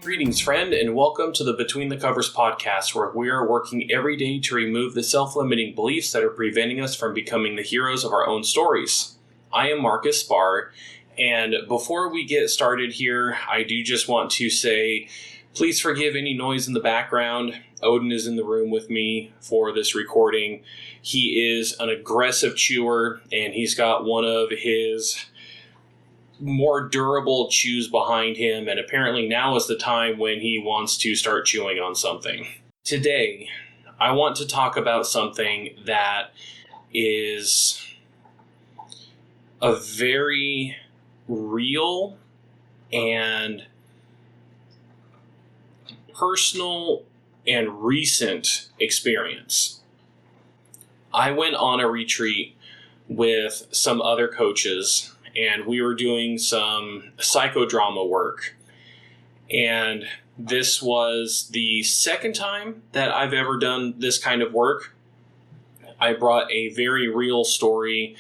Greetings, friend, and welcome to the Between the Covers podcast, where we are working every day to remove the self-limiting beliefs that are preventing us from becoming the heroes of our own stories. I am Marcus Spar, and before we get started here, I do just want to say, please forgive any noise in the background. Odin is in the room with me for this recording. He is an aggressive chewer, and he's got one of his more durable chews behind him, and apparently now is the time when he wants to start chewing on something. Today, I want to talk about something that is a very real and personal and recent experience. I went on a retreat with some other coaches, and we were doing some psychodrama work. And this was the second time that I've ever done this kind of work. I brought a very real story,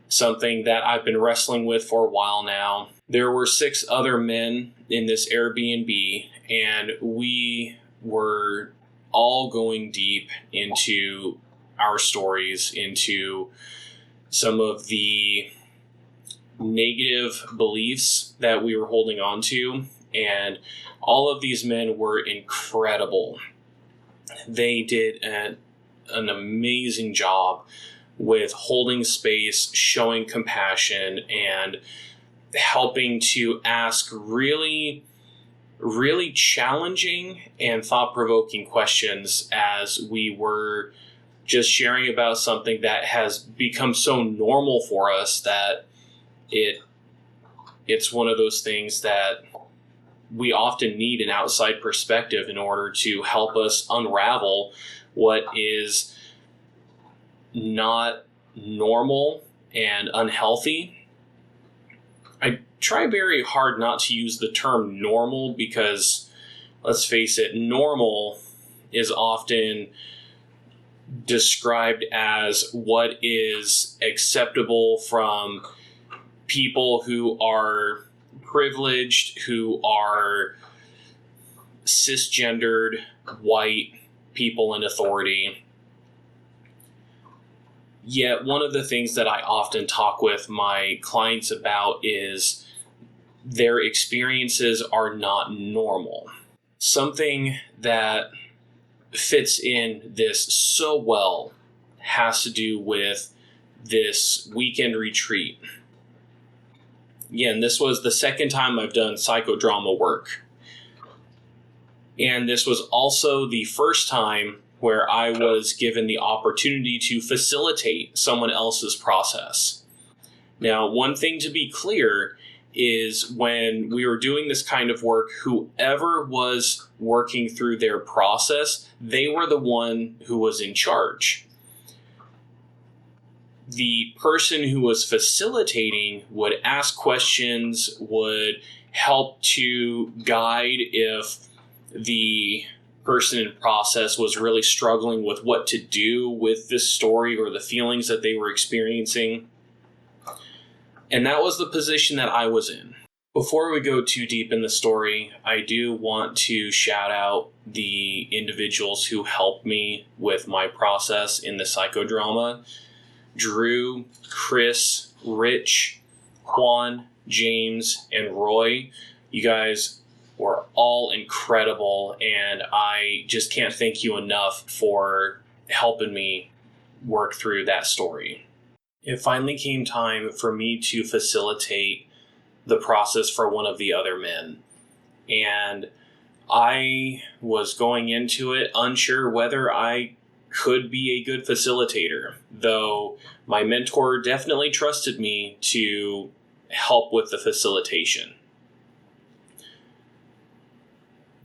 something that I've been wrestling with for a while now. There were 6 other men in this Airbnb, and we were all going deep into our stories, into some of the negative beliefs that we were holding on to, and all of these men were incredible. They did an amazing job with holding space, showing compassion, and helping to ask really challenging and thought-provoking questions as we were just sharing about something that has become so normal for us that it's one of those things that we often need an outside perspective in order to help us unravel what is not normal and unhealthy. I try very hard not to use the term normal because, let's face it, normal is often described as what is acceptable from people who are privileged, who are cisgendered, white people in authority. Yet one of the things that I often talk with my clients about is their experiences are not normal. Something that fits in this so well has to do with this weekend retreat. Again, this was the second time I've done psychodrama work. And this was also the first time where I was given the opportunity to facilitate someone else's process. Now, one thing to be clear is when we were doing this kind of work, whoever was working through their process, they were the one who was in charge. The person who was facilitating would ask questions, would help to guide if the person in process was really struggling with what to do with this story or the feelings that they were experiencing. And that was the position that I was in. Before we go too deep in the story, I do want to shout out the individuals who helped me with my process in the psychodrama. Drew, Chris, Rich, Juan, James, and Roy. You guys were all incredible, and I just can't thank you enough for helping me work through that story. It finally came time for me to facilitate the process for one of the other men, and I was going into it unsure whether I could be a good facilitator, though my mentor definitely trusted me to help with the facilitation.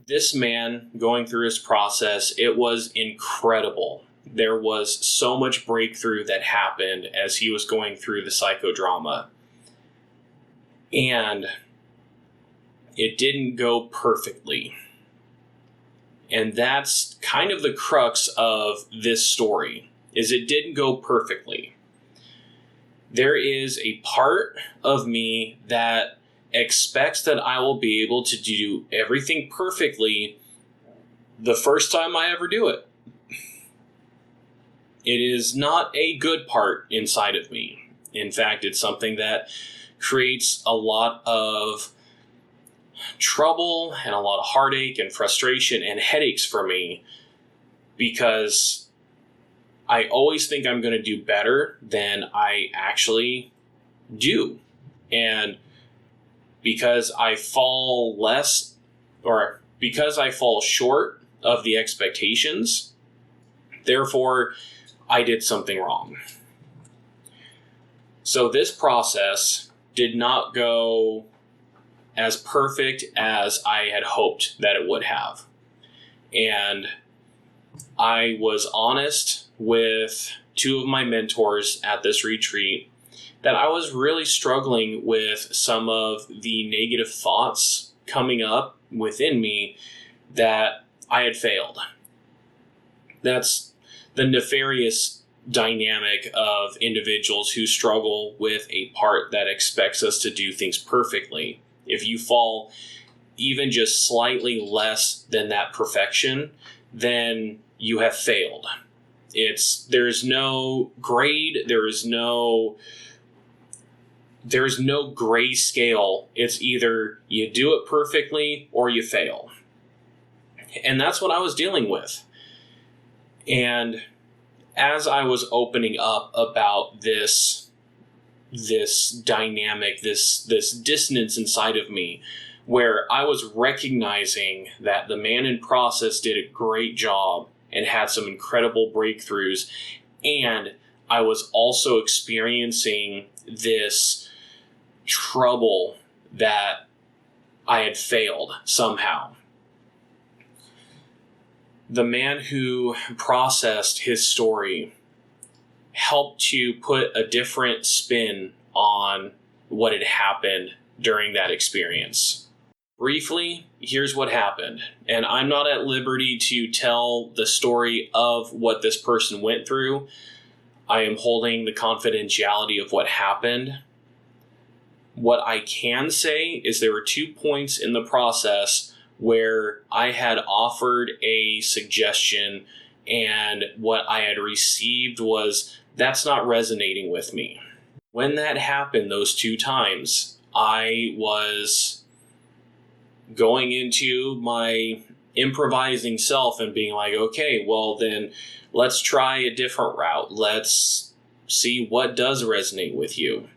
This man going through his process, it was incredible. There was so much breakthrough that happened as he was going through the psychodrama. And it didn't go perfectly. And that's kind of the crux of this story, is it didn't go perfectly. There is a part of me that expects that I will be able to do everything perfectly the first time I ever do it. It is not a good part inside of me. In fact, it's something that creates a lot of trouble and a lot of heartache and frustration and headaches for me, because I always think I'm going to do better than I actually do. And because I fall short of the expectations, therefore I did something wrong. So this process did not go as perfect as I had hoped that it would have. And I was honest with two of my mentors at this retreat that I was really struggling with some of the negative thoughts coming up within me that I had failed. That's the nefarious dynamic of individuals who struggle with a part that expects us to do things perfectly. If you fall even just slightly less than that perfection, then you have failed. There's no grade, there's no gray scale. It's either you do it perfectly or you fail. And that's what I was dealing with. And as I was opening up about this dynamic, this dissonance inside of me, where I was recognizing that the man in process did a great job and had some incredible breakthroughs, and I was also experiencing this trouble that I had failed somehow. The man who processed his story helped to put a different spin on what had happened during that experience. Briefly, here's what happened. And I'm not at liberty to tell the story of what this person went through. I am holding the confidentiality of what happened. What I can say is there were 2 points in the process where I had offered a suggestion, and what I had received was, that's not resonating with me. When that happened those 2 times, I was going into my improvising self and being like, okay, well then let's try a different route. Let's see what does resonate with you.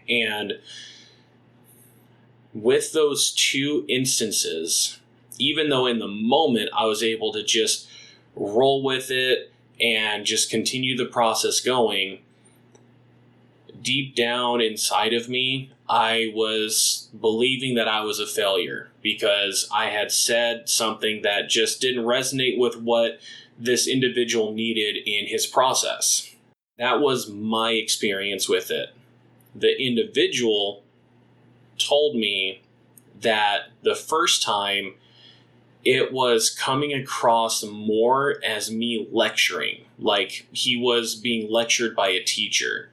And with those 2 instances, even though in the moment I was able to just roll with it and just continue the process going, deep down inside of me, I was believing that I was a failure because I had said something that just didn't resonate with what this individual needed in his process. That was my experience with it. The individual told me that the first time it was coming across more as me lecturing, like he was being lectured by a teacher.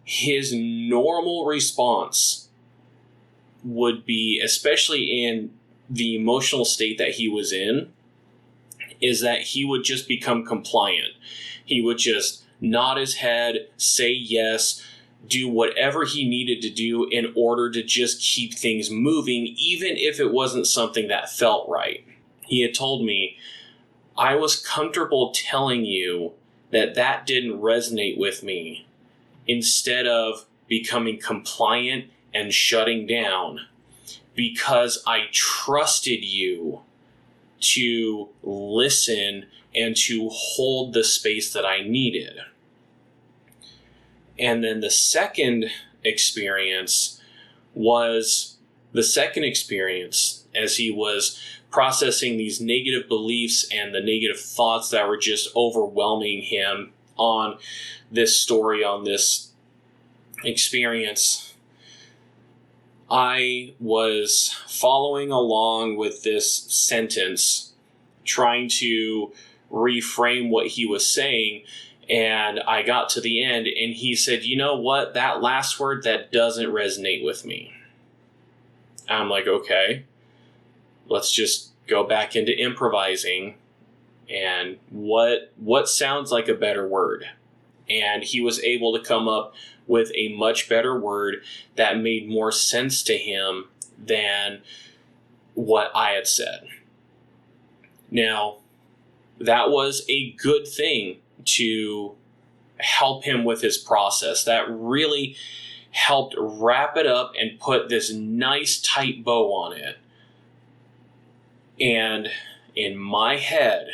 His normal response would be, especially in the emotional state that he was in, is that he would just become compliant. He would just nod his head, say yes, do whatever he needed to do in order to just keep things moving, even if it wasn't something that felt right. He had told me, I was comfortable telling you that didn't resonate with me, instead of becoming compliant and shutting down, because I trusted you to listen and to hold the space that I needed. And then the second experience as he was processing these negative beliefs and the negative thoughts that were just overwhelming him on this story, on this experience. I was following along with this sentence, trying to reframe what he was saying, and I got to the end and he said, you know what, that last word, that doesn't resonate with me. And I'm like, okay, let's just go back into improvising. And what sounds like a better word? And he was able to come up with a much better word that made more sense to him than what I had said. Now, that was a good thing to help him with his process. That really helped wrap it up and put this nice tight bow on it. And in my head,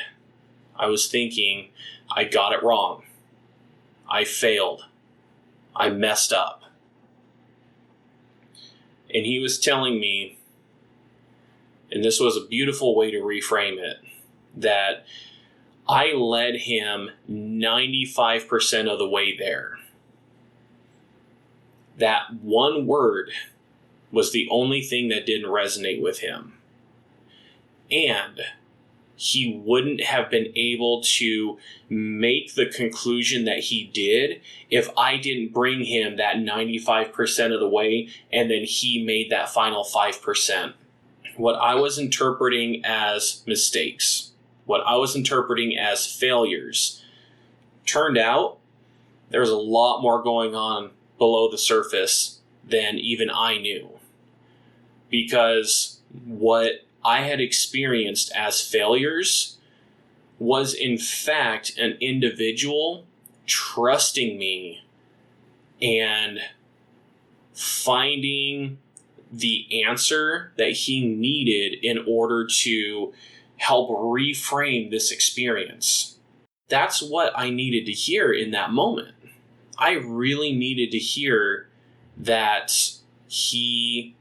I was thinking, I got it wrong. I failed. I messed up. And he was telling me, and this was a beautiful way to reframe it, that I led him 95% of the way there. That one word was the only thing that didn't resonate with him. And he wouldn't have been able to make the conclusion that he did if I didn't bring him that 95% of the way and then he made that final 5%. What I was interpreting as mistakes, what I was interpreting as failures, turned out there was a lot more going on below the surface than even I knew. Because what I had experienced as failures was in fact an individual trusting me and finding the answer that he needed in order to help reframe this experience. That's what I needed to hear in that moment. I really needed to hear that he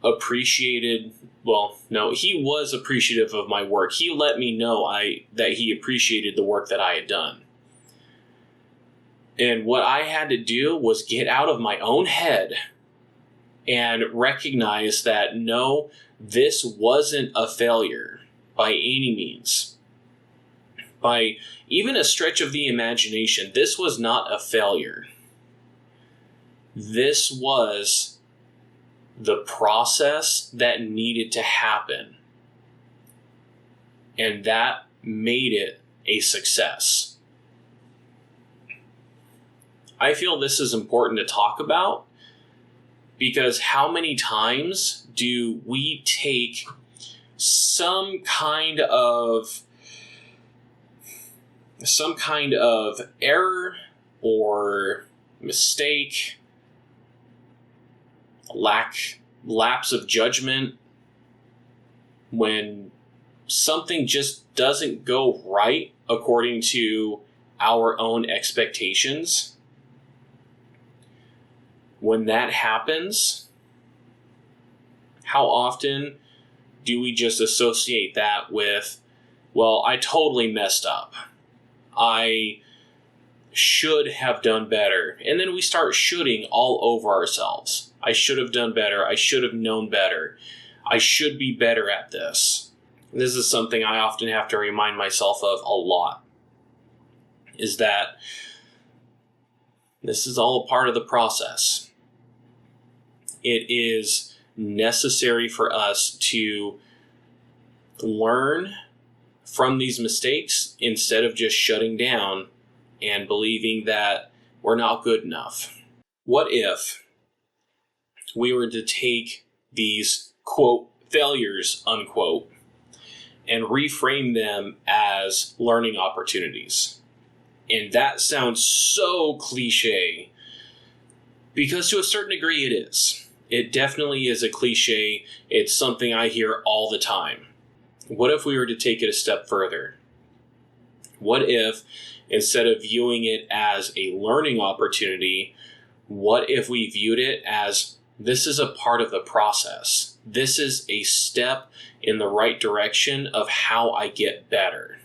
appreciated, well, no, he was appreciative of my work. He let me know that he appreciated the work that I had done. And what I had to do was get out of my own head and recognize that no, this wasn't a failure by any means. By even a stretch of the imagination, this was not a failure. This was the process that needed to happen. And that made it a success. I feel this is important to talk about because how many times do we take some kind of error or mistake, lapse of judgment, when something just doesn't go right according to our own expectations? When that happens, how often do we just associate that with, well, I totally messed up. I should have done better. And then we start shoulding all over ourselves. I should have done better. I should have known better. I should be better at this. This is something I often have to remind myself of a lot, is that this is all a part of the process. It is necessary for us to learn from these mistakes instead of just shutting down and believing that we're not good enough. What if we were to take these, quote, failures, unquote, and reframe them as learning opportunities? And that sounds so cliche, because to a certain degree it is. It definitely is a cliche. It's something I hear all the time. What if we were to take it a step further? What if, instead of viewing it as a learning opportunity, what if we viewed it as, this is a part of the process. This is a step in the right direction of how I get better.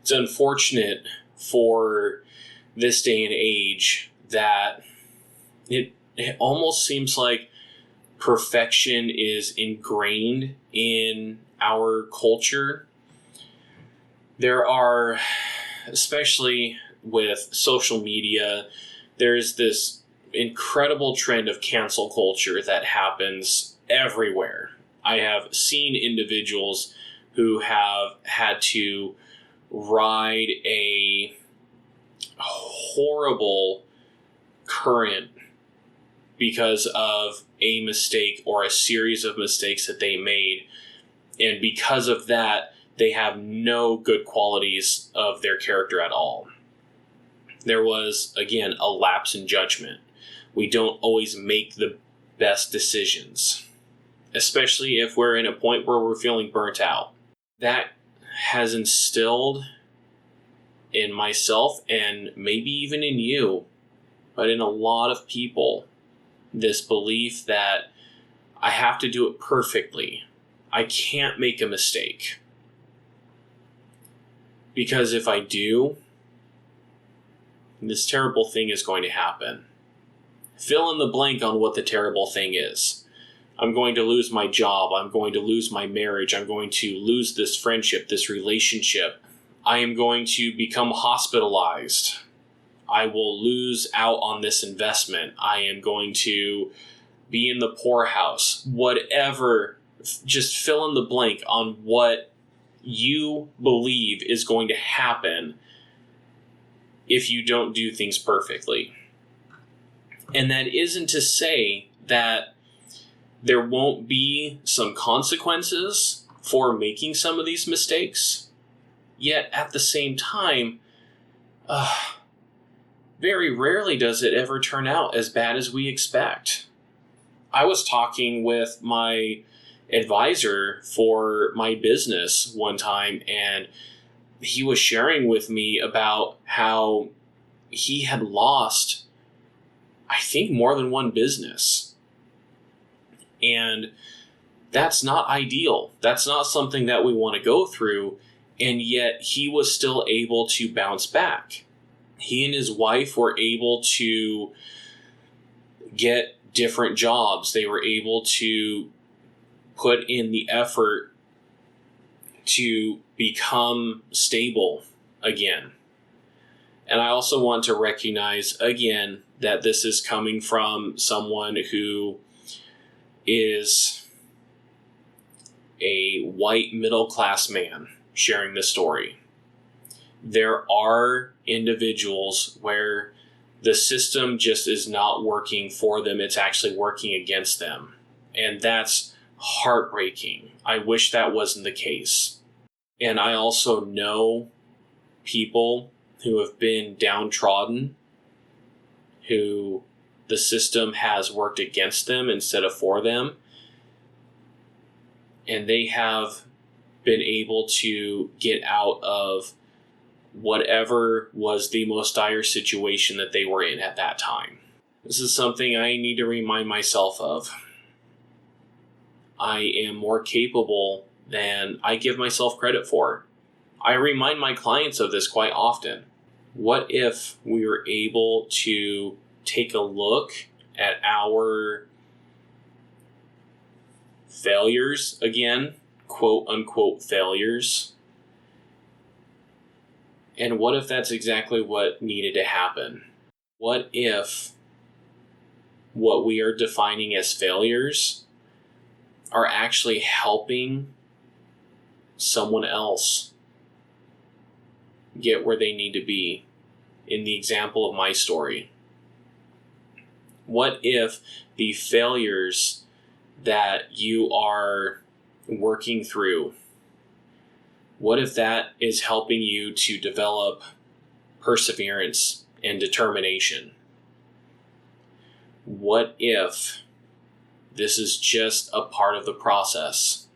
It's unfortunate for this day and age that it almost seems like perfection is ingrained in our culture. There are, especially with social media, there's this incredible trend of cancel culture that happens everywhere. I have seen individuals who have had to ride a horrible current because of a mistake or a series of mistakes that they made. And because of that, they have no good qualities of their character at all. There was, again, a lapse in judgment. We don't always make the best decisions, especially if we're in a point where we're feeling burnt out. That has instilled in myself, and maybe even in you, but in a lot of people, this belief that I have to do it perfectly. I can't make a mistake. Because if I do, this terrible thing is going to happen. Fill in the blank on what the terrible thing is. I'm going to lose my job. I'm going to lose my marriage. I'm going to lose this friendship, this relationship. I am going to become hospitalized. I will lose out on this investment. I am going to be in the poorhouse. Whatever, just fill in the blank on what you believe is going to happen if you don't do things perfectly. And that isn't to say that there won't be some consequences for making some of these mistakes. Yet at the same time, very rarely does it ever turn out as bad as we expect. I was talking with my advisor for my business one time, and he was sharing with me about how he had lost, I think, more than one business. And that's not ideal. That's not something that we want to go through. And yet he was still able to bounce back. He and his wife were able to get different jobs. They were able to put in the effort to become stable again. And I also want to recognize again that this is coming from someone who is a white middle-class man sharing this story. There are individuals where the system just is not working for them. It's actually working against them. And that's heartbreaking. I wish that wasn't the case. And I also know people who have been downtrodden, who the system has worked against them instead of for them. And they have been able to get out of whatever was the most dire situation that they were in at that time. This is something I need to remind myself of. I am more capable than I give myself credit for. I remind my clients of this quite often. What if we were able to take a look at our failures again, quote unquote failures, and what if that's exactly what needed to happen? What if what we are defining as failures are actually helping someone else get where they need to be? In the example of my story, what if the failures that you are working through, what if that is helping you to develop perseverance and determination? What if this is just a part of the process?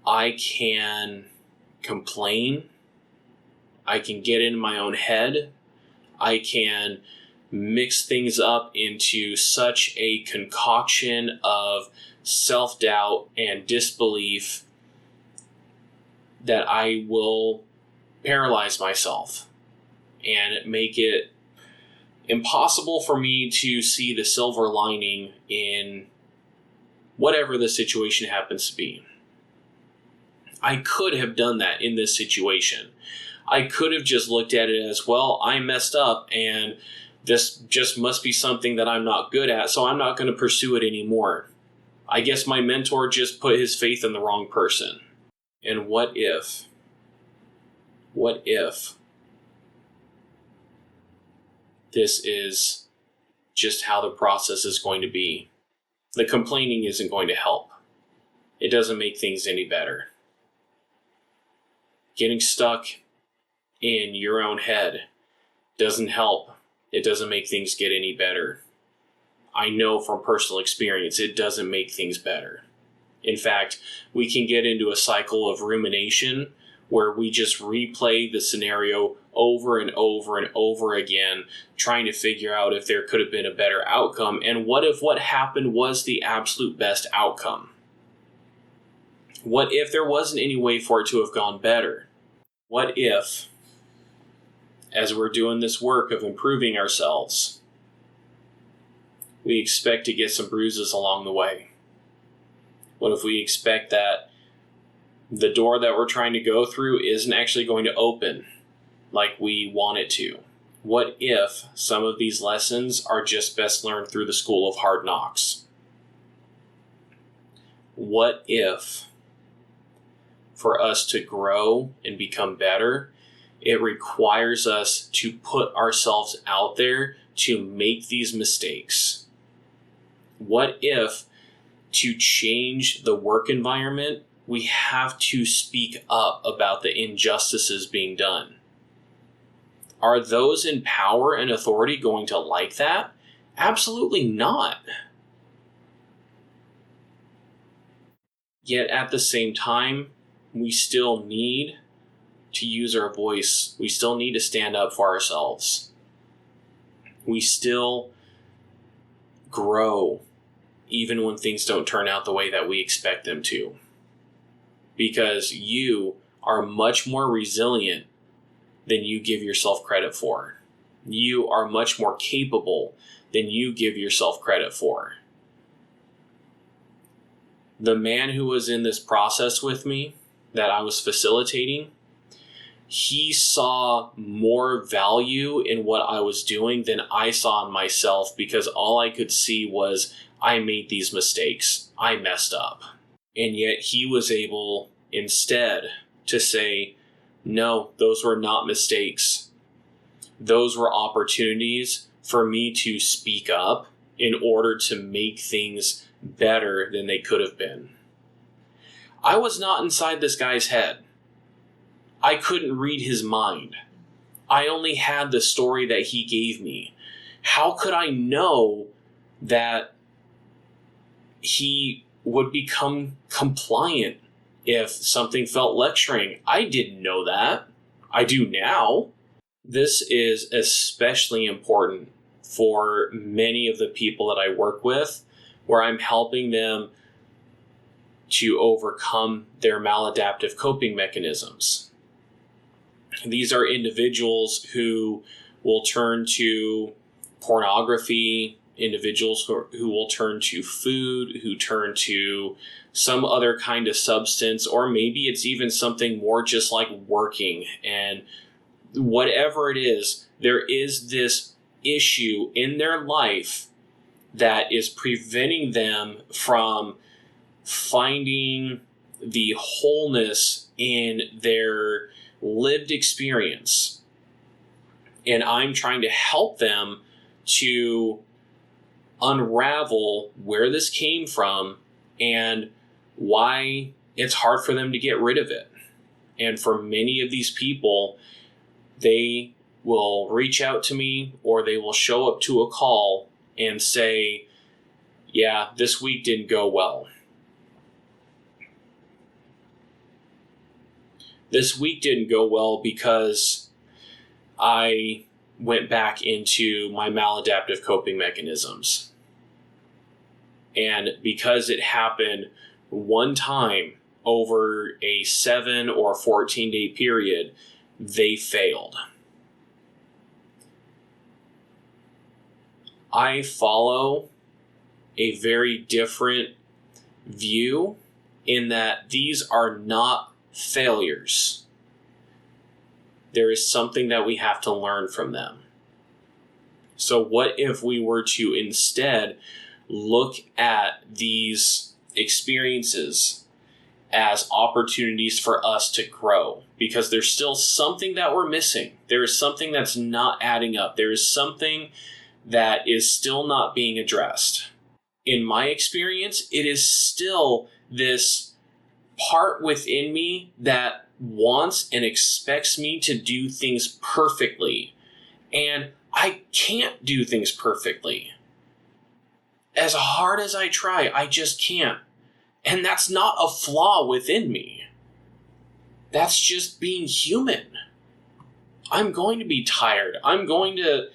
I can complain. I can get in my own head. I can mix things up into such a concoction of self-doubt and disbelief that I will paralyze myself and make it impossible for me to see the silver lining in whatever the situation happens to be. I could have done that in this situation. I could have just looked at it as, well, I messed up and this just must be something that I'm not good at, so I'm not going to pursue it anymore. I guess my mentor just put his faith in the wrong person. And what if this is just how the process is going to be? The complaining isn't going to help. It doesn't make things any better. Getting stuck in your own head doesn't help. It doesn't make things get any better. I know from personal experience, it doesn't make things better. In fact, we can get into a cycle of rumination where we just replay the scenario over and over and over again, trying to figure out if there could have been a better outcome, and what if what happened was the absolute best outcome? What if there wasn't any way for it to have gone better? What if, as we're doing this work of improving ourselves, we expect to get some bruises along the way? What if we expect that the door that we're trying to go through isn't actually going to open like we want it to? What if some of these lessons are just best learned through the school of hard knocks? What if, for us to grow and become better, it requires us to put ourselves out there to make these mistakes? What if, to change the work environment, we have to speak up about the injustices being done? Are those in power and authority going to like that? Absolutely not. Yet at the same time, we still need to use our voice. We still need to stand up for ourselves. We still grow even when things don't turn out the way that we expect them to. Because you are much more resilient than you give yourself credit for. You are much more capable than you give yourself credit for. The man who was in this process with me, that I was facilitating, he saw more value in what I was doing than I saw in myself, because all I could see was I made these mistakes. I messed up. And yet he was able instead to say, no, those were not mistakes. Those were opportunities for me to speak up in order to make things better than they could have been. I was not inside this guy's head. I couldn't read his mind. I only had the story that he gave me. How could I know that he would become compliant if something felt lecturing? I didn't know that. I do now. This is especially important for many of the people that I work with, where I'm helping them to overcome their maladaptive coping mechanisms. These are individuals who will turn to pornography, individuals who will turn to food, who turn to some other kind of substance, or maybe it's even something more just like working. And whatever it is, there is this issue in their life that is preventing them from finding the wholeness in their lived experience. And I'm trying to help them to unravel where this came from and why it's hard for them to get rid of it. And for many of these people, they will reach out to me or they will show up to a call and say, yeah, this week didn't go well. This week didn't go well because I went back into my maladaptive coping mechanisms. And because it happened one time over a 7 or 14-day period, they failed. I follow a very different view in that these are not failures. there is something that we have to learn from them. So what if we were to instead look at these experiences as opportunities for us to grow? Because there's still something that we're missing. There is something that's not adding up. There is something that is still not being addressed. In my experience, it is still this part within me that wants and expects me to do things perfectly. And I can't do things perfectly. As hard as I try, I just can't. And that's not a flaw within me. That's just being human. I'm going to be tired. I'm going to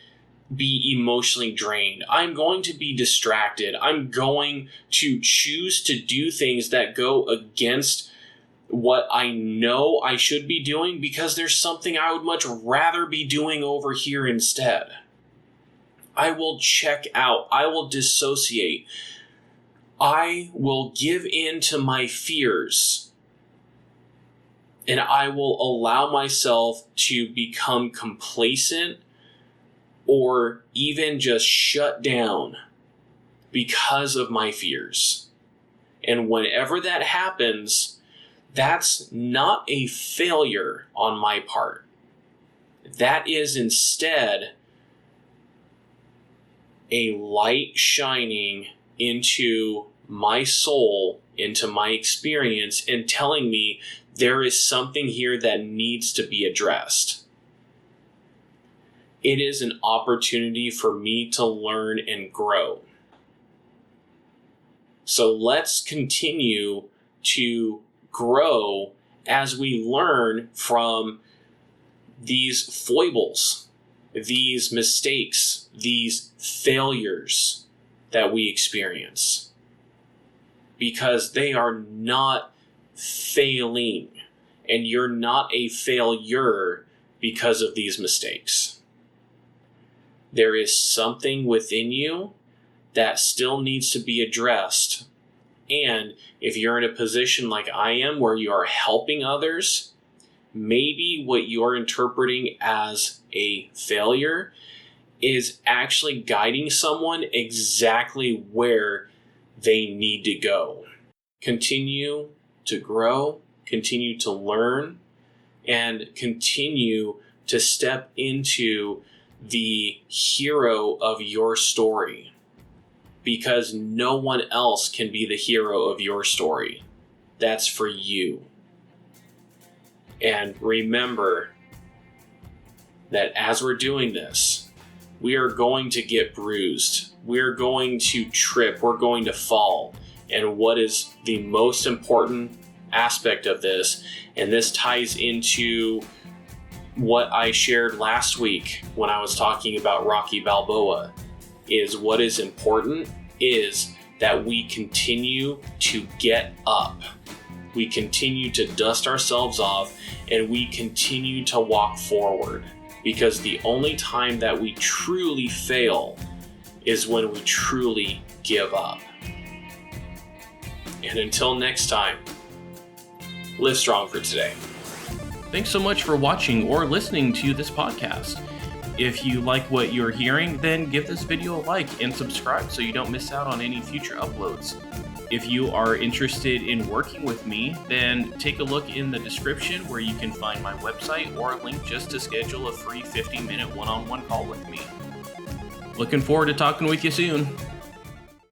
be emotionally drained. I'm going to be distracted. I'm going to choose to do things that go against what I know I should be doing because there's something I would much rather be doing over here instead. I will check out. I will dissociate. I will give in to my fears. And I will allow myself to become complacent or even just shut down because of my fears. And whenever that happens, that's not a failure on my part. That is instead a light shining into my soul, into my experience, and telling me there is something here that needs to be addressed. It is an opportunity for me to learn and grow. So let's continue to grow as we learn from these foibles, these mistakes, these failures that we experience. Because they are not failing, and you're not a failure because of these mistakes. There is something within you that still needs to be addressed. And if you're in a position like I am where you are helping others, maybe what you're interpreting as a failure is actually guiding someone exactly where they need to go. Continue to grow, continue to learn, and continue to step into the hero of your story. Because no one else can be the hero of your story. That's for you. And remember that as we're doing this, we are going to get bruised. We're going to trip. We're going to fall. And what is the most important aspect of this, and this ties into what I shared last week when I was talking about Rocky Balboa, is what is important is that we continue to get up. We continue to dust ourselves off, and we continue to walk forward. Because the only time that we truly fail is when we truly give up. And until next time, live strong for today. Thanks so much for watching or listening to this podcast. If you like what you're hearing, then give this video a like and subscribe so you don't miss out on any future uploads. If you are interested in working with me, then take a look in the description where you can find my website or a link just to schedule a free 15-minute one-on-one call with me. Looking forward to talking with you soon.